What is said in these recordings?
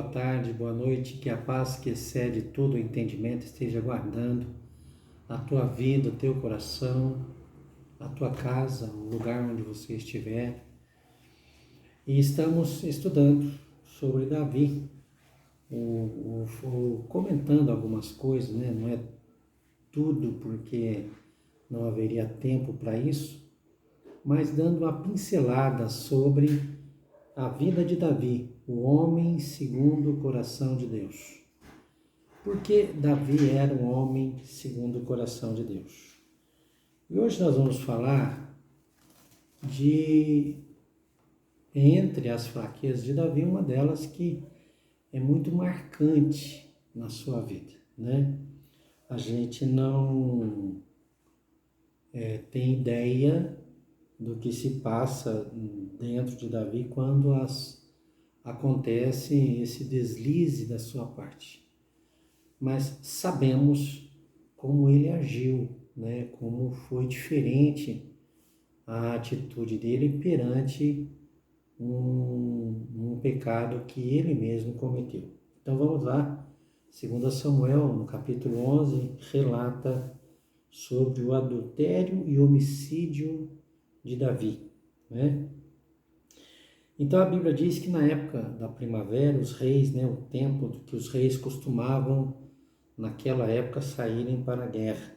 boa tarde, boa noite, que a paz que excede todo o entendimento esteja guardando a tua vida, o teu coração, a tua casa, o lugar onde você estiver. E estamos estudando sobre Davi, comentando algumas coisas, né? Não é tudo porque não haveria tempo para isso, mas dando uma pincelada sobre a vida de Davi, o homem segundo o coração de Deus. Porque Davi era um homem segundo o coração de Deus. E hoje nós vamos falar de, entre as fraquezas de Davi, uma delas que é muito marcante na sua vida, né? A gente não tem ideia do que se passa dentro de Davi quando acontece esse deslize da sua parte. Mas sabemos como ele agiu, né? Como foi diferente a atitude dele perante um pecado que ele mesmo cometeu. Então vamos lá, 2 Samuel, no capítulo 11, relata sobre o adultério e homicídio de Davi, né? Então a Bíblia diz que na época da primavera, os reis, né, o tempo que os reis costumavam naquela época saírem para a guerra.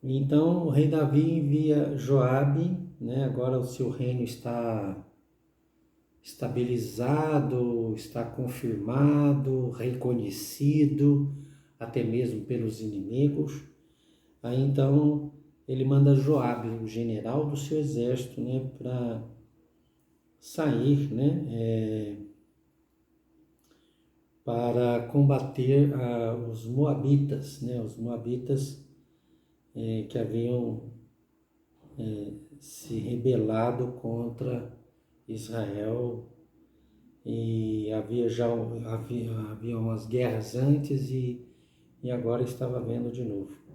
Então o rei Davi envia Joabe, né, agora o seu reino está estabilizado, está confirmado, reconhecido, até mesmo pelos inimigos. Aí então ele manda Joabe, o general do seu exército, né, para sair, né, para combater os moabitas, né, os moabitas que haviam se rebelado contra Israel, e havia umas guerras antes e agora estava havendo de novo.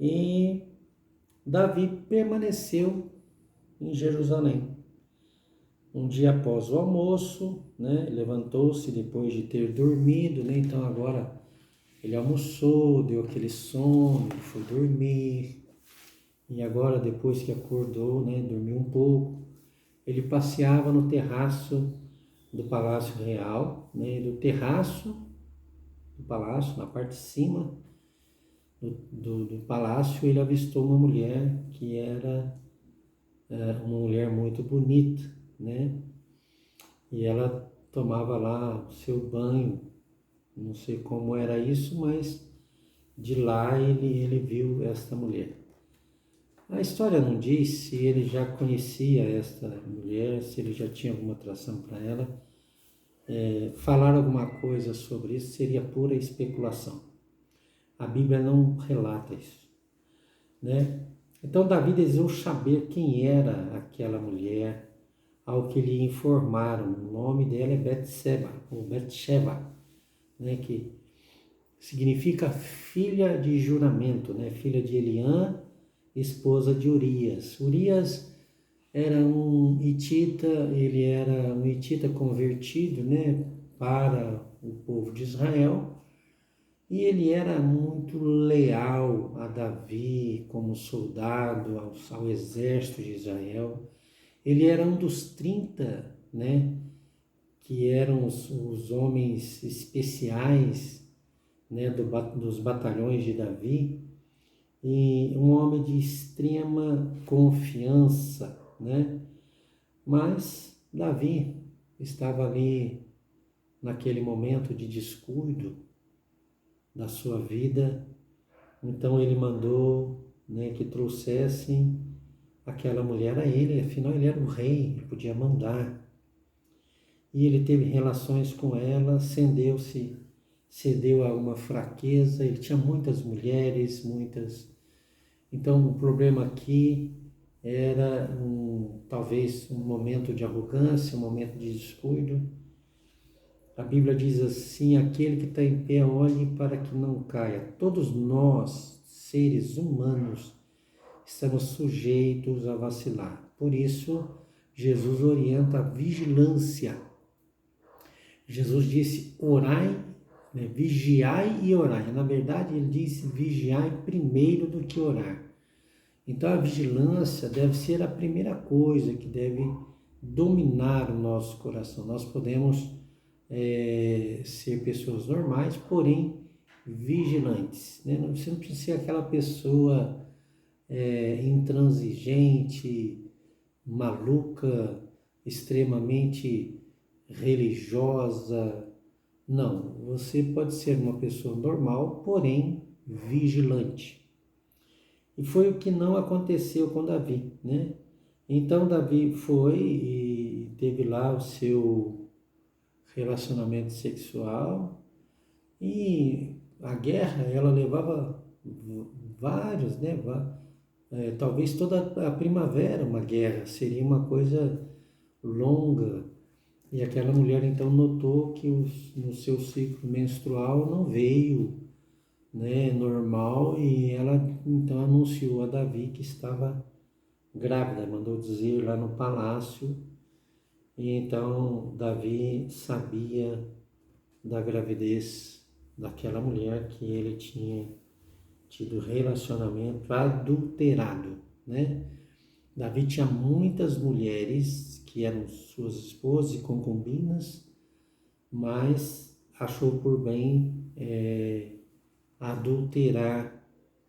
E Davi permaneceu em Jerusalém. Um dia após o almoço, né, levantou-se depois de ter dormido, né, então agora ele almoçou, deu aquele sono, ele foi dormir, e agora depois que acordou, né, dormiu um pouco, ele passeava no terraço do Palácio Real, né, do terraço do palácio, na parte de cima do palácio, ele avistou uma mulher que era uma mulher muito bonita, né? E ela tomava lá o seu banho, não sei como era isso, mas de lá ele viu esta mulher. A história não diz se ele já conhecia esta mulher, se ele já tinha alguma atração para ela. Falar alguma coisa sobre isso seria pura especulação. A Bíblia não relata isso, né? Então Davi desejou saber quem era aquela mulher, ao que lhe informaram. O nome dela é Betseba, ou Betsheba, né? Que significa filha de juramento, né? Filha de Eliã, esposa de Urias. Urias era um hitita, ele era um hitita convertido, né, para o povo de Israel, e ele era muito leal a Davi como soldado, ao exército de Israel. Ele era um dos 30, né, que eram os homens especiais, né, dos batalhões de Davi, e um homem de extrema confiança, né? Mas Davi estava ali naquele momento de descuido da sua vida, então ele mandou, né, que trouxessem aquela mulher a ele, afinal ele era o rei, ele podia mandar. E ele teve relações com ela, cedeu a uma fraqueza, ele tinha muitas mulheres, Então o problema aqui era talvez um momento de arrogância, um momento de descuido. A Bíblia diz assim: aquele que está em pé, olhe para que não caia. Todos nós, seres humanos, estamos sujeitos a vacilar. Por isso, Jesus orienta a vigilância. Jesus disse orai, né, vigiai e orai. Na verdade, ele disse vigiai primeiro do que orar. Então a vigilância deve ser a primeira coisa que deve dominar o nosso coração. Nós podemos ser pessoas normais, porém vigilantes, né? Você não precisa ser aquela pessoa intransigente, maluca, extremamente religiosa. Não, você pode ser uma pessoa normal, porém vigilante. E foi o que não aconteceu com Davi, né? Então Davi foi e teve lá o seu relacionamento sexual, e a guerra ela levava vários, né? Talvez toda a primavera uma guerra, seria uma coisa longa. E aquela mulher então notou que no seu ciclo menstrual não veio, né, normal, e ela então anunciou a Davi que estava grávida, mandou dizer lá no palácio. E então Davi sabia da gravidez daquela mulher, que ele tinha tido relacionamento adulterado, né? Davi tinha muitas mulheres que eram suas esposas e concubinas, mas achou por bem adulterar.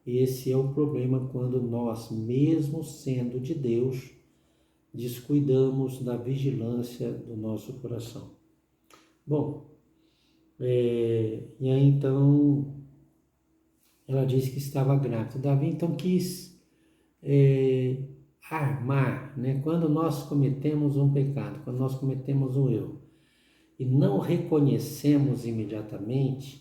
Esse é o problema quando nós, mesmo sendo de Deus, descuidamos da vigilância do nosso coração. Bom, e aí então ela disse que estava grávida. Davi então quis armar, né? Quando nós cometemos um pecado, quando nós cometemos um erro e não reconhecemos imediatamente,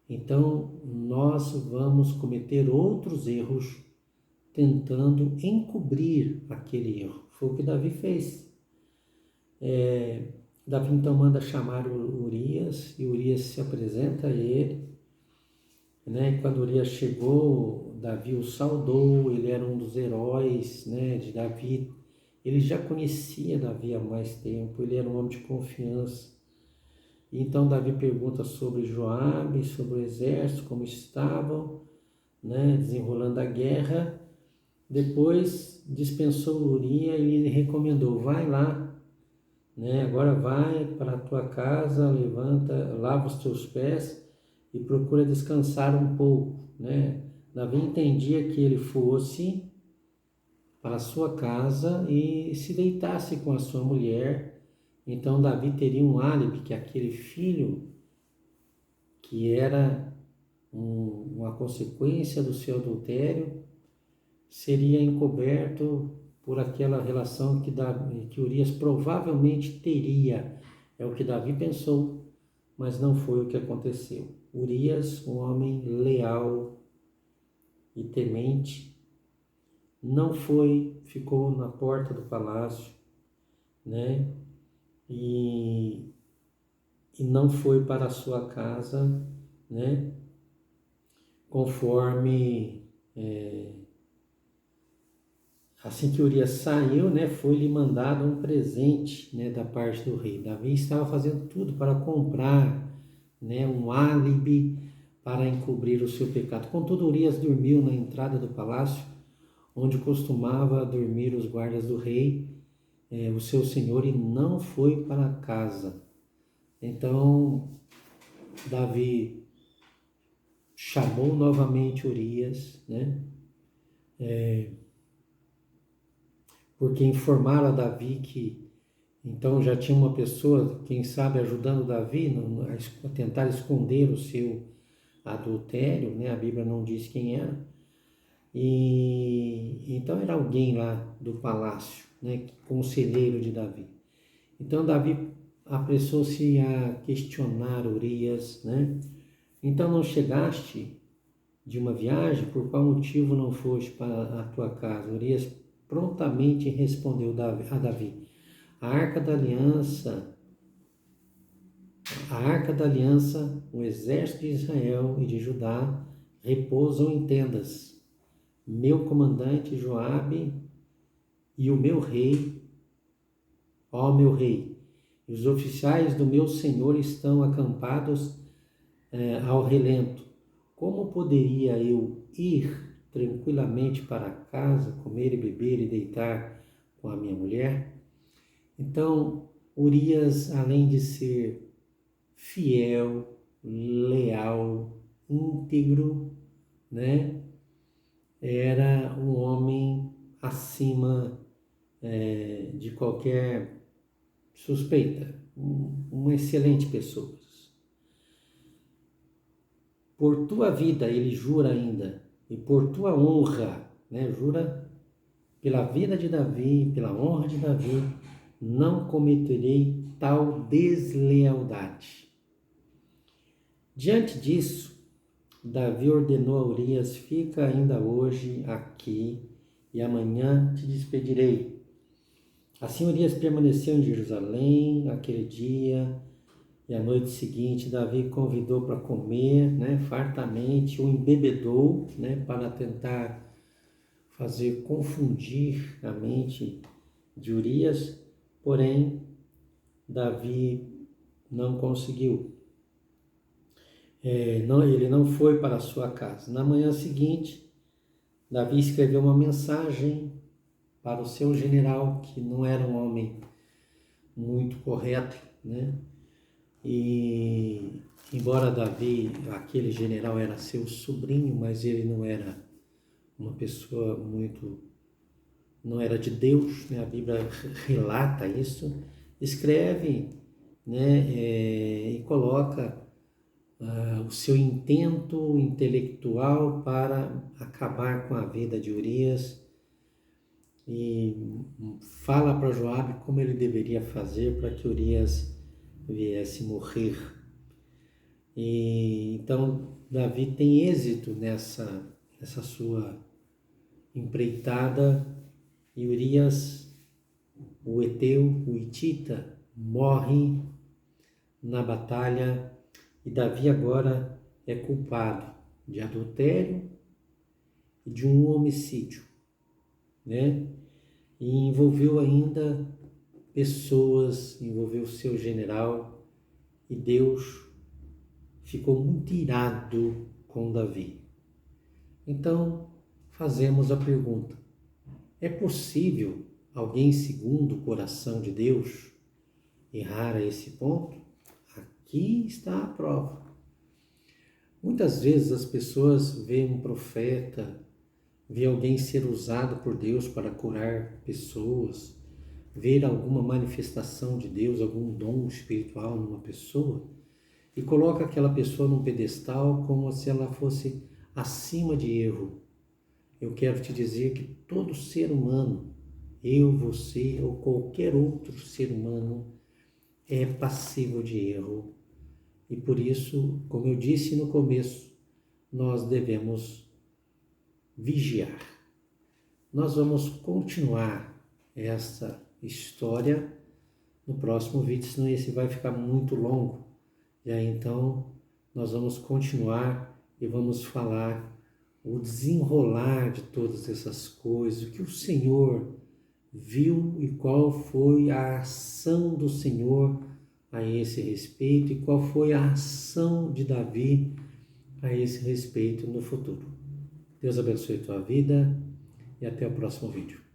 então nós vamos cometer outros erros tentando encobrir aquele erro. Foi o que Davi fez. Davi então manda chamar Urias, e Urias se apresenta a ele, né? E quando Urias chegou, Davi o saudou, ele era um dos heróis, né, de Davi. Ele já conhecia Davi há mais tempo, ele era um homem de confiança. Então Davi pergunta sobre Joabe, sobre o exército, como estavam, né, desenrolando a guerra. Depois dispensou Urias e lhe recomendou: vai lá, né, agora vai para a tua casa, levanta, lava os teus pés e procura descansar um pouco, né? Davi entendia que ele fosse para a sua casa e se deitasse com a sua mulher. Então Davi teria um álibi que aquele filho, que era uma consequência do seu adultério, seria encoberto por aquela relação que Urias provavelmente teria. É o que Davi pensou, mas não foi o que aconteceu. Urias, um homem leal e temente, não foi, ficou na porta do palácio, né? E não foi para a sua casa, né? Conforme assim que Urias saiu, né, foi-lhe mandado um presente, né, da parte do rei. Davi estava fazendo tudo para comprar, né, um álibi para encobrir o seu pecado. Contudo, Urias dormiu na entrada do palácio, onde costumava dormir os guardas do rei, o seu senhor, e não foi para casa. Então, Davi chamou novamente Urias, né? Porque informaram a Davi que então já tinha uma pessoa, quem sabe, ajudando Davi a tentar esconder o seu adultério, né? A Bíblia não diz quem era. E então era alguém lá do palácio, né? Conselheiro de Davi. Então Davi apressou-se a questionar Urias, né? Então não chegaste de uma viagem, por qual motivo não foste para a tua casa? Urias prontamente respondeu a Davi: a arca da aliança, o exército de Israel e de Judá repousam em tendas. Meu comandante Joabe e o meu rei, ó meu rei, e os oficiais do meu senhor estão acampados ao relento. Como poderia eu ir tranquilamente para casa, comer e beber e deitar com a minha mulher? Então, Urias, além de ser fiel, leal, íntegro, né, era um homem acima de qualquer suspeita, uma excelente pessoa. Por tua vida, ele jura ainda, e por tua honra, né, jura pela vida de Davi, pela honra de Davi, não cometerei tal deslealdade. Diante disso, Davi ordenou a Urias: fica ainda hoje aqui e amanhã te despedirei. Assim Urias permaneceu em Jerusalém aquele dia e a noite seguinte Davi convidou para comer, né, fartamente, o embebedou, né, para tentar fazer confundir a mente de Urias, porém Davi não conseguiu. Ele não foi para a sua casa. Na manhã seguinte, Davi escreveu uma mensagem para o seu general, que não era um homem muito correto, né? E embora Davi, aquele general, era seu sobrinho, mas ele não era uma pessoa muito, não era de Deus, né? A Bíblia relata isso, escreve, né? E coloca o seu intento intelectual para acabar com a vida de Urias e fala para Joabe como ele deveria fazer para que Urias viesse morrer. E então Davi tem êxito nessa sua empreitada e Urias, o heteu, o hitita, morre na batalha e Davi agora é culpado de adultério e de um homicídio, né? E envolveu ainda pessoas, envolveu seu general e Deus ficou muito irado com Davi. Então, fazemos a pergunta: é possível alguém segundo o coração de Deus errar a esse ponto? Aqui está a prova. Muitas vezes as pessoas veem um profeta, veem alguém ser usado por Deus para curar pessoas, ver alguma manifestação de Deus, algum dom espiritual numa pessoa, e coloca aquela pessoa num pedestal como se ela fosse acima de erro. Eu quero te dizer que todo ser humano, eu, você ou qualquer outro ser humano, é passível de erro. E por isso, como eu disse no começo, nós devemos vigiar. Nós vamos continuar essa história no próximo vídeo, senão esse vai ficar muito longo. E aí então nós vamos continuar e vamos falar o desenrolar de todas essas coisas, o que o Senhor viu e qual foi a ação do Senhor a esse respeito e qual foi a ação de Davi a esse respeito no futuro. Deus abençoe a tua vida e até o próximo vídeo.